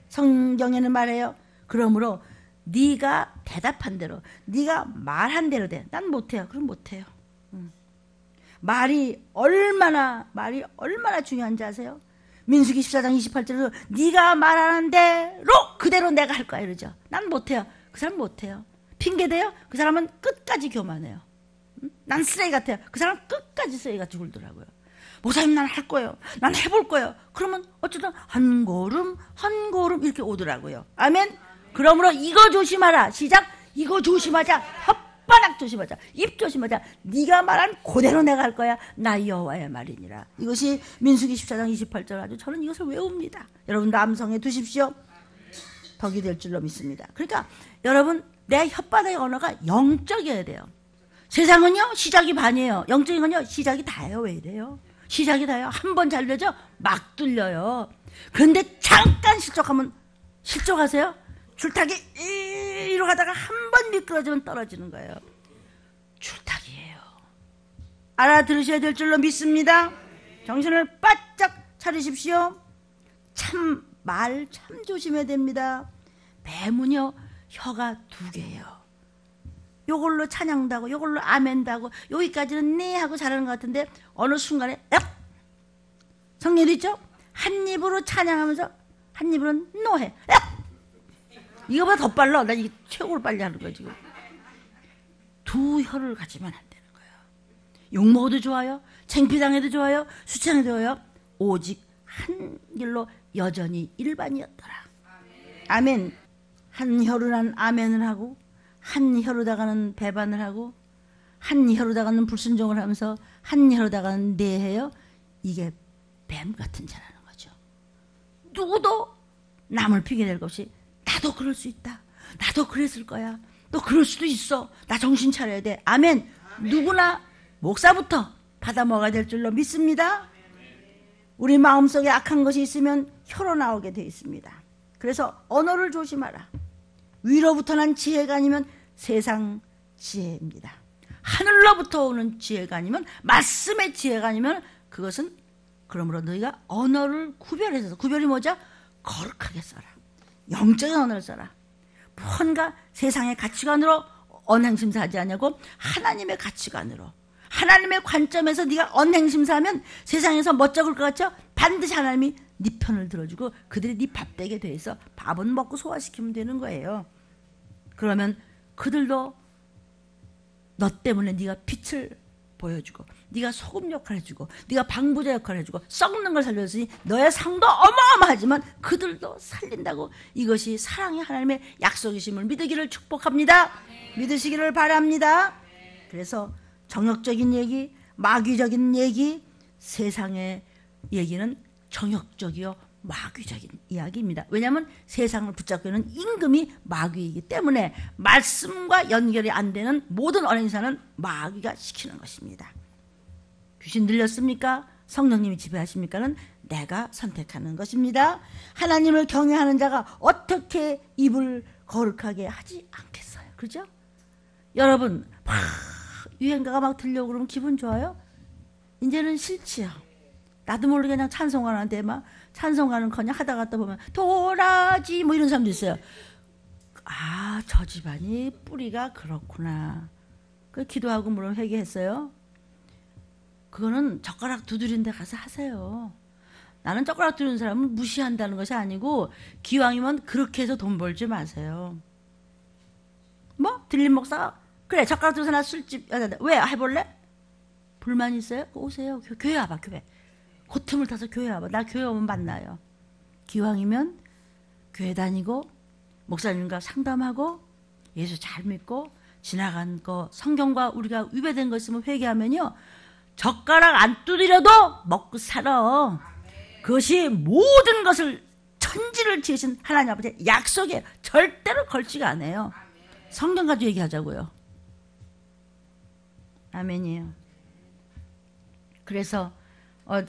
성경에는 말해요. 그러므로 네가 대답한 대로, 네가 말한 대로 돼. 난 못해요. 그럼 못해요. 말이 얼마나 중요한지 아세요? 민수기 14장 28절에서 네가 말하는 대로 그대로 내가 할 거야 이러죠. 난 못해요. 그 사람 못해요. 핑계대요? 그 사람은 끝까지 교만해요. 난 쓰레기 같아요. 그 사람은 끝까지 쓰레기같이 굴더라고요. 목사님 난 할 거예요. 난 해볼 거예요. 그러면 어쨌든 한 걸음 이렇게 오더라고요. 아멘. 그러므로 이거 조심하라. 시작. 이거 조심하자. 혓바닥 조심하자. 입 조심하자. 네가 말한 그대로 내가 할 거야. 나 여호와의 말이니라. 이것이 민수기 14장 28절 아주 저는 이것을 외웁니다. 여러분 남성해 두십시오. 덕이 될 줄로 믿습니다. 그러니까 여러분 내 혓바닥의 언어가 영적이어야 돼요. 세상은요 시작이 반이에요. 영적인 건요 시작이 다예요. 왜 이래요? 시작이 다예요. 한 번 잘 되죠? 막 뚫려요. 그런데 잠깐 실족하세요? 줄타기 이로 가다가 한 번 미끄러지면 떨어지는 거예요. 줄타기예요. 알아들으셔야 될 줄로 믿습니다. 정신을 바짝 차리십시오. 말 참 조심해야 됩니다. 뱀은요 혀가 2개예요. 요걸로 찬양도 하고 요걸로 아멘도 하고 여기까지는 네 하고 잘하는 것 같은데 어느 순간에 성령 있죠? 한 입으로 찬양하면서 한 입으로는 노해. 이거보다 더 빨라. 나 이게 최고로 빨리 하는 거야 지금. 2 혀를 가지면 안 되는 거예요. 욕먹어도 좋아요. 창피당해도 좋아요. 수치당해도 좋아요. 오직 한 길로 여전히 일반이었더라. 아멘. 한 혀로는 아멘을 하고 한 혀로다가는 배반을 하고 한 혀로다가는 불순종을 하면서 한 혀로다가는 내해요. 이게 뱀 같은 자라는 거죠. 누구도 남을 핑계댈 것이 나도 그럴 수 있다. 나도 그랬을 거야. 너 그럴 수도 있어. 나 정신 차려야 돼. 아멘. 누구나 목사부터 받아 먹어야 될 줄로 믿습니다. 우리 마음속에 악한 것이 있으면 혀로 나오게 돼 있습니다. 그래서 언어를 조심하라. 위로부터 난 지혜가 아니면 세상 지혜입니다. 하늘로부터 오는 지혜가 아니면 말씀의 지혜가 아니면 그것은 그러므로 너희가 언어를 구별해서 구별이 뭐죠? 거룩하게 써라. 영적인 언어를 써라. 뭔가 세상의 가치관으로 언행심사하지 않냐고 하나님의 가치관으로 하나님의 관점에서 네가 언행심사하면 세상에서 멋쩍을 것 같죠? 반드시 하나님이 네 편을 들어주고 그들이 네 밥되게 돼 있어. 밥은 먹고 소화시키면 되는 거예요. 그러면 그들도 너 때문에 네가 빛을 보여주고 네가 소금 역할을 해주고 네가 방부제 역할을 해주고 썩는 걸 살려줬으니 너의 상도 어마어마하지만 그들도 살린다고. 이것이 사랑의 하나님의 약속이심을 믿으기를 축복합니다. 믿으시기를 바랍니다. 그래서 정욕적인 얘기, 마귀적인 얘기, 세상의 얘기는 정욕적이요 마귀적인 이야기입니다. 왜냐하면 세상을 붙잡고 있는 임금이 마귀이기 때문에 말씀과 연결이 안 되는 모든 언행사는 마귀가 시키는 것입니다. 귀신 들렸습니까? 성령님이 지배하십니까는 내가 선택하는 것입니다. 하나님을 경외하는 자가 어떻게 입을 거룩하게 하지 않겠어요? 그죠? 여러분 막 유행가가 막 들려오고 그러면 기분 좋아요? 이제는 싫지요. 나도 모르게 그냥 찬송가는데 막 찬송가는커녕 하다가 또 보면 도라지 뭐 이런 사람도 있어요. 아, 저 집안이 뿌리가 그렇구나. 그 기도하고 물론 회개했어요. 그거는 젓가락 두드린 데 가서 하세요. 나는 젓가락 두드리는 사람을 무시한다는 것이 아니고 기왕이면 그렇게 해서 돈 벌지 마세요. 뭐 들림 목사가 그래 젓가락 두드려서 나 술집 왜 해볼래? 불만 있어요? 오세요. 교회 와봐. 교회. 그 틈을 타서 교회 와봐. 나 교회 오면 만나요. 기왕이면 교회 다니고 목사님과 상담하고 예수 잘 믿고 지나간 거 성경과 우리가 위배된 거 있으면 회개하면요 젓가락 안 두드려도 먹고 살아. 그것이 모든 것을 천지를 지으신 하나님 아버지의 약속이에요. 절대로 걸치가 안 해요. 성경 가지고 얘기하자고요. 아멘이에요. 그래서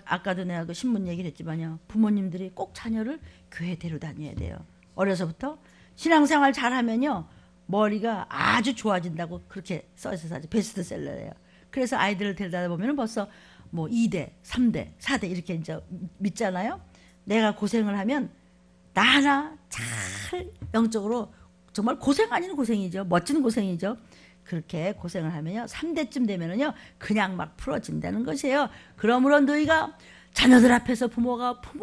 아까도 내가 그 신문 얘기를 했지만요. 부모님들이 꼭 자녀를 교회 데려다녀야 돼요. 어려서부터 신앙생활 잘하면요. 머리가 아주 좋아진다고 그렇게 써있어서 아주 베스트셀러예요. 그래서 아이들을 데려다 보면 벌써 뭐 2대, 3대, 4대 이렇게 이제 믿잖아요. 내가 고생을 하면 나 하나 잘 영적으로 정말 고생 아닌 고생이죠. 멋진 고생이죠. 그렇게 고생을 하면요. 3대쯤 되면은요. 그냥 막 풀어진다는 것이에요. 그러므로 너희가 자녀들 앞에서 부모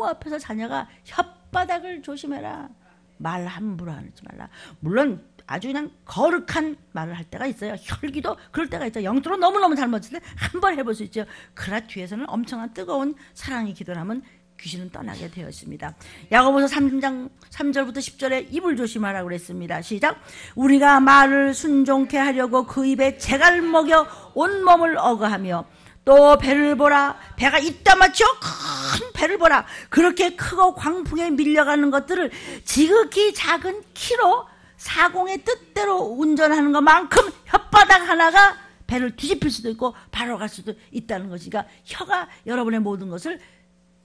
앞에서 자녀가 혓바닥을 조심해라. 말 함부로 하지 말라. 물론 아주 그냥 거룩한 말을 할 때가 있어요. 혈기도 그럴 때가 있죠. 영적으로 너무너무 잘못했을 때 한 번 해볼 수 있죠. 그러나 뒤에서는 엄청난 뜨거운 사랑의 기도를 하면 귀신은 떠나게 되어 있습니다. 야고보서 3장 3절부터 10절에 입을 조심하라고 그랬습니다. 시작. 우리가 말을 순종케 하려고 그 입에 재갈 먹여 온몸을 어거하며 또 배를 보라. 배가 이따마치어 큰 배를 보라. 그렇게 크고 광풍에 밀려가는 것들을 지극히 작은 키로 사공의 뜻대로 운전하는 것만큼 혓바닥 하나가 배를 뒤집힐 수도 있고 바로 갈 수도 있다는 것이니까 혀가 여러분의 모든 것을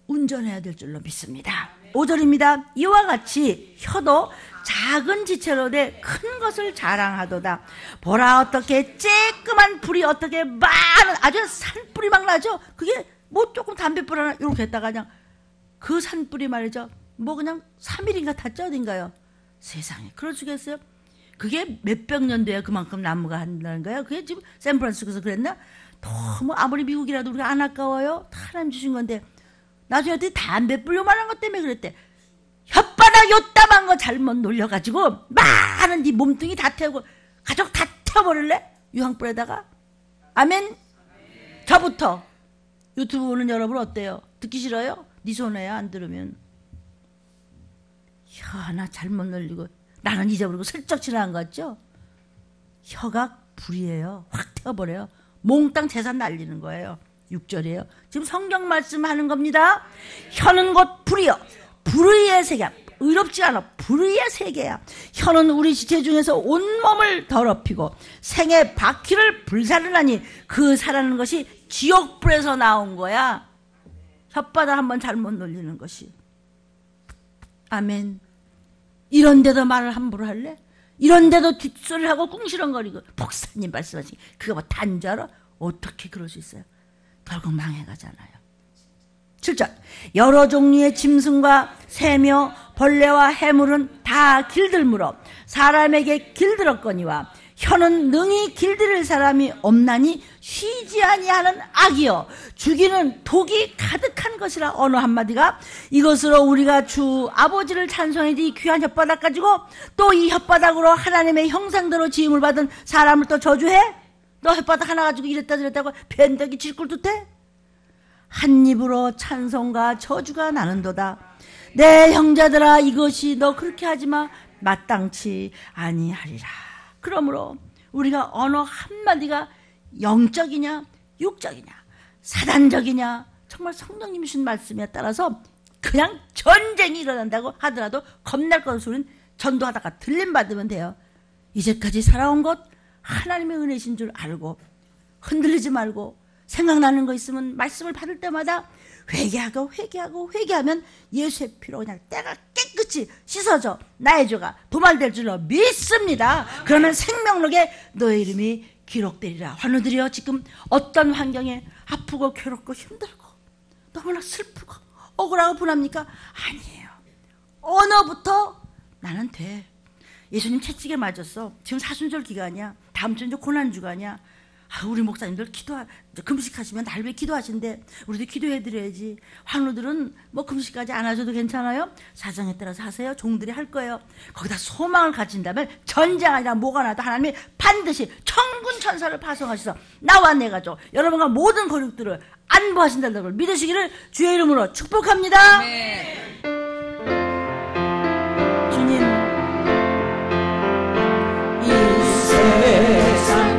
운전해야 될 줄로 믿습니다. 5절입니다. 이와 같이 혀도 작은 지체로 돼 큰 것을 자랑하도다. 보라 어떻게 쬐끄만 불이 어떻게 많은 아주 산불이 막 나죠. 그게 뭐 조금 담뱃불 하나 이렇게 했다가 그냥 그 산불이 말이죠. 뭐 그냥 3일인가 탔죠 어딘가요. 세상에 그럴 수가 있어요. 그게 몇백 년 돼야 그만큼 나무가 한다는 거예요. 그게 지금 샌프란시스코에서 그랬나? 너무 아무리 미국이라도 우리가 안 아까워요. 다 하나님 주신 건데 나중에 담배불 요만한 것 때문에 그랬대. 혓바닥 요따만 거 잘못 놀려가지고 많은 네 몸뚱이 다 태우고 가족 다 태워버릴래? 유황불에다가. 아멘. 저부터 유튜브 보는 여러분 어때요? 듣기 싫어요? 네 손해야 안 들으면. 혀 하나 잘못 놀리고 나는 잊어버리고 슬쩍 지나간 거 같죠? 혀가 불이에요. 확 태워버려요. 몽땅 재산 날리는 거예요. 6절이에요. 지금 성경 말씀하는 겁니다. 혀는 곧 불이요. 불의의 세계야. 의롭지 않아. 불의의 세계야. 혀는 우리 지체 중에서 온몸을 더럽히고 생의 바퀴를 불살르나니 그 살아는 것이 지옥불에서 나온 거야. 혓바닥 한번 잘못 놀리는 것이. 아멘. 이런데도 말을 함부로 할래? 이런데도 뒷소리를 하고 꿍시렁거리고 목사님 말씀하신 그거 뭐 단줄 알아? 어떻게 그럴 수 있어요? 결국 망해가잖아요. 7절. 여러 종류의 짐승과 새며 벌레와 해물은 다 길들물어 사람에게 길들었거니와 혀는 능히 길들일 사람이 없나니 쉬지 아니하는 악이여 죽이는 독이 가득한 것이라. 어느 한마디가 이것으로 우리가 주 아버지를 찬송하니 귀한 혓바닥 가지고 또 이 혓바닥으로 하나님의 형상대로 지음을 받은 사람을 또 저주해? 너 혓바닥 하나 가지고 이랬다 저랬다고 변덕이 질꿀듯해? 한 입으로 찬송과 저주가 나는도다. 내 형제들아 이것이 너 그렇게 하지마. 마땅치 아니하리라. 그러므로 우리가 언어 한마디가 영적이냐 육적이냐 사단적이냐 정말 성령님이 주신 말씀에 따라서 그냥 전쟁이 일어난다고 하더라도 겁날 것 소리는 전도하다가 들림받으면 돼요. 이제까지 살아온 것 하나님의 은혜신 줄 알고 흔들리지 말고 생각나는 거 있으면 말씀을 받을 때마다 회개하면 예수의 피로 그냥 때가 깨끗이 씻어져 나의 죄가 도말될 줄로 믿습니다. 그러면 생명록에 너의 이름이 기록되리라. 환우들이여 지금 어떤 환경에 아프고 괴롭고 힘들고 너무나 슬프고 억울하고 분합니까? 아니에요. 언어부터 나는 돼. 예수님 채찍에 맞았어. 지금 사순절 기간이야. 다음 주는 이제 고난주간이야. 우리 목사님들 금식하시면 날 왜 기도하신대? 우리도 기도해드려야지. 환우들은 뭐 금식까지 안 하셔도 괜찮아요. 사정에 따라서 하세요. 종들이 할 거예요. 거기다 소망을 가진다면 전쟁 아니라 뭐가 나도 하나님이 반드시 천군 천사를 파송하셔서 나와 내 가족 여러분과 모든 거룩들을 안보하신다는 걸 믿으시기를 주의 이름으로 축복합니다. 네. 주님 이 세상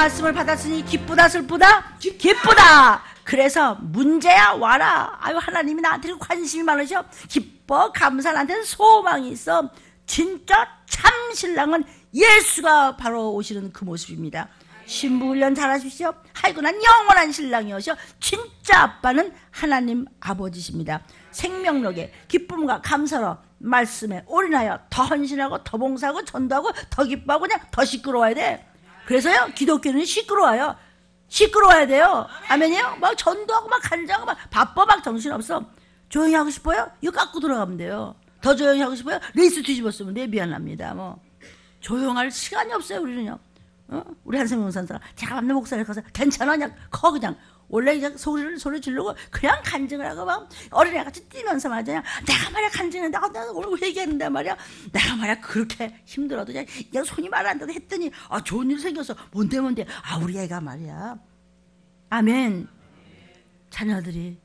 말씀을 받았으니 기쁘다 슬프다? 기쁘다. 그래서 문제야 와라. 아유 하나님이 나한테 관심이 많으셔. 기뻐 감사. 나한테는 소망이 있어. 진짜 참 신랑은 예수가 바로 오시는 그 모습입니다. 신부 훈련 잘하십시오. 아이고 난 영원한 신랑이오셔. 진짜 아빠는 하나님 아버지십니다. 생명력에 기쁨과 감사로 말씀에 올인하여 더 헌신하고 더 봉사하고 전도하고 더 기뻐하고 그냥 더 시끄러워야 돼. 그래서요 기독교는 시끄러워요. 시끄러워야 돼요. 아멘이요? 막 전도하고 막 간장하고 막 바빠 막 정신없어. 조용히 하고 싶어요? 이거 깎고 들어가면 돼요. 더 조용히 하고 싶어요? 레이스 뒤집어 쓰면 돼. 미안합니다. 뭐 조용할 시간이 없어요 우리는요. 우리 한승민 목사님 제가 만난 목사를 가서 괜찮아 그냥 커 그냥 원래 그냥 소리 지르고 그냥 간증을 하고 막 어린애같이 뛰면서 말이야. 내가 말이야 간증했는데 내가 오늘 회개했는데 말이야. 내가 말이야 그렇게 힘들어도 그냥 손이 말 안 돼도 했더니 좋은 일 생겨서 뭔데 우리 애가 말이야. 아멘. 자녀들이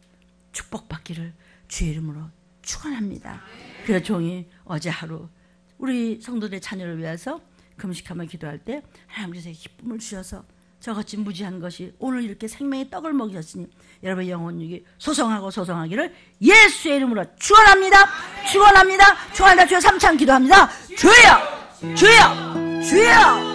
축복받기를 주의 이름으로 축원합니다. 그래서 종이 어제 하루 우리 성도들의 자녀를 위해서 금식하며 기도할 때 하나님께서 기쁨을 주셔서 저같이 무지한 것이 오늘 이렇게 생명의 떡을 먹이셨으니 여러분의 영혼육이 소성하기를 예수의 이름으로 축원합니다. 축원합니다. 주여 3찬 기도합니다. 주여